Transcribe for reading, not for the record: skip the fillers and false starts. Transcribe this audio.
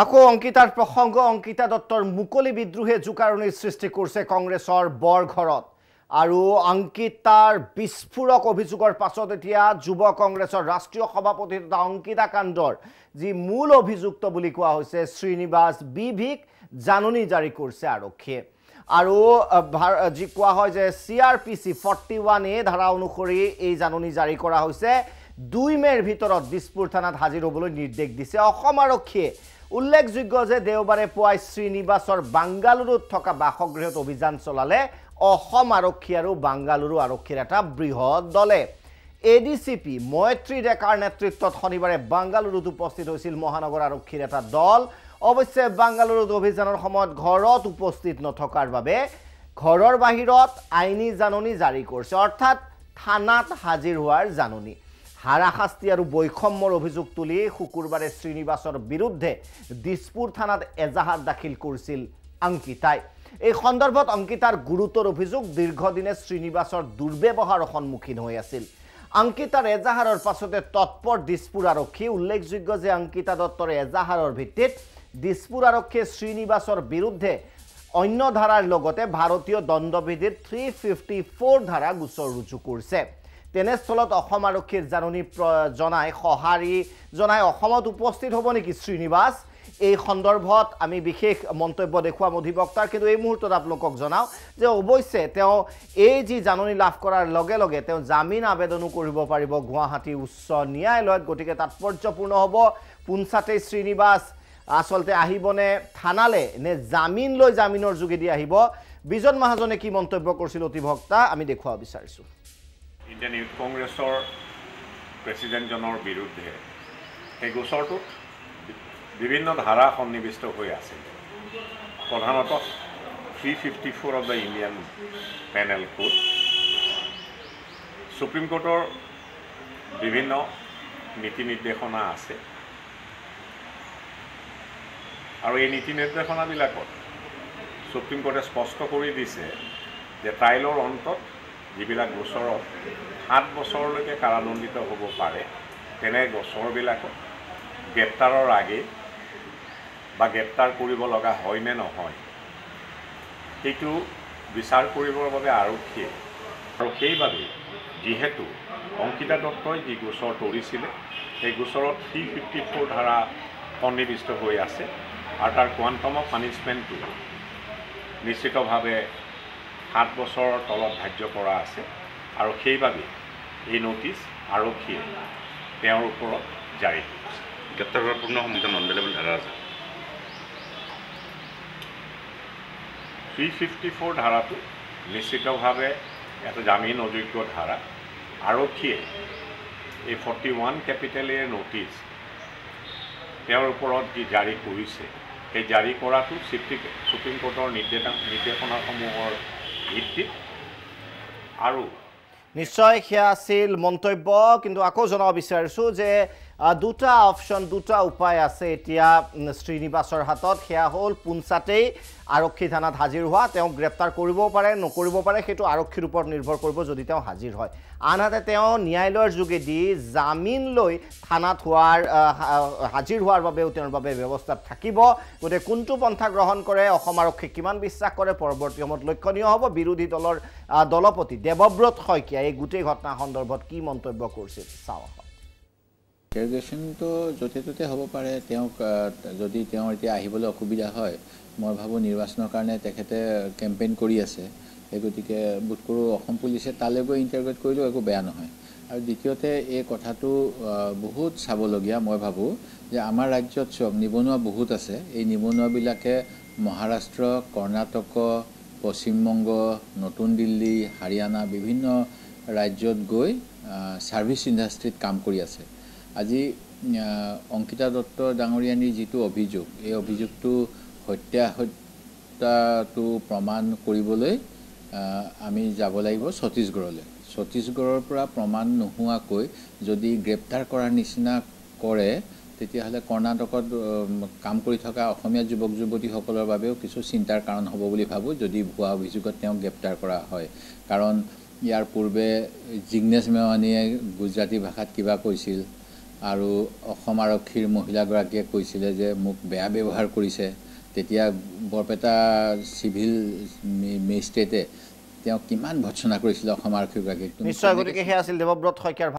আকৌ অংকিতাৰ প্ৰসংগ অংকিতা দত্তৰ মুকলি বিদ্ৰোহে জুকাৰণিৰ সৃষ্টি কৰিছে কংগ্ৰেছৰ বৰঘৰত আৰু অংকিতাৰ বিস্ফোৰক অভিযোগৰ পাছত এতিয়া যুৱ কংগ্ৰেছৰ ৰাষ্ট্ৰীয় সভাপতি তথা অংকিতা কাণ্ডৰ যি মূল অভিযুক্ত বুলি কোৱা হৈছে শ্ৰীনিবাস বিভিক জাননী জাৰি কৰিছে আৰক্ষীয়ে আৰু যি কোৱা হয় যে CRPC 41A ধাৰা অনুসৰি এই জাননী জাৰি কৰা হৈছে 2 মেৰ ভিতৰত দিছপুৰ থানাত হাজিৰ হ'বলৈ নিৰ্দেশ দিছে অসম আৰক্ষীয়ে উল্লেখযোগ্য যে দেওবাৰে পুৱাই শ্ৰীনিবাসৰ বাংগালুৰুত থকা বাসগৃহত অভিযান চলালে অসম আৰক্ষী আৰু বাংগালুৰু আৰক্ষীৰ এটা বৃহৎ দলে ADCP মৈত্ৰী ডেকাৰ নেতৃত্বত শনিবাৰে বাংগালুৰুত উপস্থিত হৈছিল মহানগৰ আৰক্ষীৰ এটা দল অৱশ্যে বাংগালুৰুত অভিযানৰ সময়ত ঘৰত উপস্থিত নথকাৰ বাবে ঘৰৰ বাহিৰত আইনী জাননী জাৰি কৰিছে অৰ্থাৎ থানাত হাজিৰ হোৱাৰ জাননী হাৰাশাস্তি আৰু বৈষম্যৰ অভিযোগ তুলি শুকুৰবাৰে শ্ৰীনিবাসৰ বিৰুদ্ধে দিছপুৰ থানাত এজাহাৰ দাখিল কৰিছিল অংকিতাই এই সন্দৰ্ভত অংকিতাৰ গুৰুতৰ অভিযোগ দীৰ্ঘদিনে শ্ৰীনিবাসৰ দুৰ্ব্যৱহাৰৰ সন্মুখীন হৈ আছিল অংকিতাৰ এজাহাৰৰ পাছতে তৎপৰ দিছপুৰ আৰক্ষী উল্লেখযোগ্য যে অংকিতা দত্তৰ এজাহাৰৰ ভিত্তিত দিছপুৰ আৰক্ষীয়ে শ্ৰীনিবাসৰ বিৰুদ্ধে অন্য ধাৰাৰ লগতে ভাৰতীয় দণ্ডবিধিৰ 354 ধাৰা গোচৰ ৰুজু কৰিছে তেনেস্থলত অসম আৰক্ষীৰ জাননী জনাই অসমত উপস্থিত হ'ব নেকি শ্ৰীনিবাস এই সন্দৰ্ভত আমি বিশেষ মন্তব্য দেখুৱাম অধিবক্তাৰ কিন্তু এই মুহূৰ্তত আপোনালোকক জনাও যে অৱশ্যে তেওঁ এই যি জাননী লাভ কৰাৰ লগে লগে তেওঁ জামিন আবেদনো কৰিব পাৰিব গুৱাহাটী উচ্চ ন্যায়ালয়ত গতিকে তাৎপৰ্যপূৰ্ণ হ'ব পুনচাতে শ্ৰীনিবাস আসলতে আহিবনে থানালে নে জামিন লৈ জামিনৰ যোগেদি আহিব বিজন মহাজনে কি মন্তব্য কৰিছিল অধিবক্তা আমি দেখুৱাব বিচাৰিছো ইণ্ডিয়ান ইউথ কংগ্ৰেছৰ প্ৰেছিডেণ্টজনৰ বিৰুদ্ধে এই গোচৰটোত বিভিন্ন ধাৰা সন্নিৱিষ্ট হৈ আছিল প্ৰধানতঃ 354 of the Indian Penal Code Supreme কোৰ্টৰ বিভিন্ন নীতি নিৰ্দেশনা আছে আৰু এই নীতি নিৰ্দেশনাবিলাকত সুপ্ৰিম কোৰ্টে স্পষ্ট কৰি দিছে যে ট্ৰায়েলৰ অন্তত যিবিলাক গোচৰত 7 বছৰলৈকে কাৰাদণ্ডিত হ'ব পাৰে তেনে গোচৰবিলাকত গ্ৰেপ্তাৰৰ আগে বা গ্ৰেপ্তাৰ কৰিব লগা হয় নে নহয় সেইটো বিচাৰ কৰিবৰ বাবে আৰক্ষীয়ে আৰু সেইবাবে যিহেতু অংকিতা দত্তই যি গোচৰ তৰিছিলে সেই গোচৰত 354 ধাৰা সন্নিৱিষ্ট হৈ আছে আৰু তাৰ কোৱাণ্টাম অফ পানিছমেণ্টটো নিশ্চিতভাৱে 7 বছৰৰ তলত ধাৰ্য কৰা আছে আৰু সেইবাবে এই নোটিছ আৰক্ষীয়ে তেওঁৰ ওপৰত জাৰি কৰিছে গ্ৰেপ্তাৰ হোৱাৰ পূৰ্ণ সম্ভাৱনা নন বেলেবল ধাৰা আছে 354 ধাৰাটো নিশ্চিতভাৱে এটা জামিন অযোগ্য ধাৰা আৰক্ষীয়ে এই 41 কেপিটেল এৰ নোটিছ তেওঁৰ ওপৰত যি জাৰি কৰিছে সেই জাৰি কৰাটো সুপ্ৰিম কোৰ্টৰ নিৰ্দেশনাসমূহৰ ভিত্তিত আৰু নিশ্চয় সেয়া আছিল মন্তব্য কিন্তু আকৌ জনাব বিচাৰিছো যে দুটা অপশন দুটা উপায় আছে এতিয়া শ্ৰীনিবাসৰ হাতত সেয়া হ'ল পুনচাতেই আৰক্ষী থানাত হাজিৰ হোৱা তেওঁ গ্ৰেপ্তাৰ কৰিব পাৰে নকৰিব পাৰে সেইটো আৰক্ষীৰ ওপৰত নিৰ্ভৰ কৰিব যদি তেওঁ হাজিৰ হয় আনহাতে তেওঁ ন্যায়ালয়ৰ যোগেদি জামিন লৈ থানাত হাজিৰ হোৱাৰ বাবেও তেওঁৰ বাবে ব্যৱস্থা থাকিব গতিকে কোনটো পন্থা গ্ৰহণ কৰে অসম আৰক্ষী কিমান বিশ্বাস কৰে পৰৱৰ্তী সময়ত লক্ষণীয় হ'ব বিৰোধী দলৰ দলপতি দেৱব্ৰত শইকীয়া এই গোটেই ঘটনা সন্দৰ্ভত কি মন্তব্য কৰিছিল চাওঁ ইণ্টাৰগ্ৰেশ্যনটো য'তে ত'তে হ'ব পাৰে তেওঁক যদি তেওঁ এতিয়া আহিবলৈ অসুবিধা হয় মই ভাবোঁ নিৰ্বাচনৰ কাৰণে তেখেতে কেম্পেইন কৰি আছে সেই গতিকে বোধ কৰোঁ অসম পুলিচে তালৈ গৈ ইণ্টাৰগ্ৰেট কৰিলেও একো বেয়া নহয় আৰু দ্বিতীয়তে এই কথাটো বহুত চাবলগীয়া মই ভাবোঁ যে আমাৰ ৰাজ্যত চব নিবনুৱা বহুত আছে এই নিবনুৱাবিলাকে মহাৰাষ্ট্ৰ কৰ্ণাটক পশ্চিমবংগ নতুন দিল্লী হাৰিয়ানা বিভিন্ন ৰাজ্যত গৈ ছাৰ্ভিচ ইণ্ডাষ্ট্ৰীত কাম কৰি আছে আজি অংকিতা দত্ত ডাঙৰীয়ানীৰ যিটো অভিযোগ এই অভিযোগটো সত্যাসত্যটো প্ৰমাণ কৰিবলৈ আমি যাব লাগিব ছত্তীশগড়ৰ পৰা প্ৰমাণ নোহোৱাকৈ যদি গ্ৰেপ্তাৰ কৰাৰ নিচিনা কৰে তেতিয়াহ'লে কৰ্ণাটকত কাম কৰি থকা অসমীয়া যুৱক যুৱতীসকলৰ বাবেও কিছু চিন্তাৰ কাৰণ হ'ব বুলি ভাবোঁ যদি ভুৱা অভিযোগত তেওঁক গ্ৰেপ্তাৰ কৰা হয় কাৰণ ইয়াৰ পূৰ্বে জিগ্নেশ মেৱানীয়ে গুজৰাটী ভাষাত কিবা কৈছিল আৰু অসম আৰক্ষীৰ মহিলাগৰাকীয়ে কৈছিলে যে মোক বেয়া ব্যৱহাৰ কৰিছে তেতিয়া বৰপেটা চিভিল মেজিষ্ট্ৰেটে তেওঁ কিমান ভৎসনা কৰিছিলে অসম আৰক্ষীগৰাকীক নিশ্চয় গতিকে সেয়া আছিল দেৱব্ৰত শইকীয়াৰ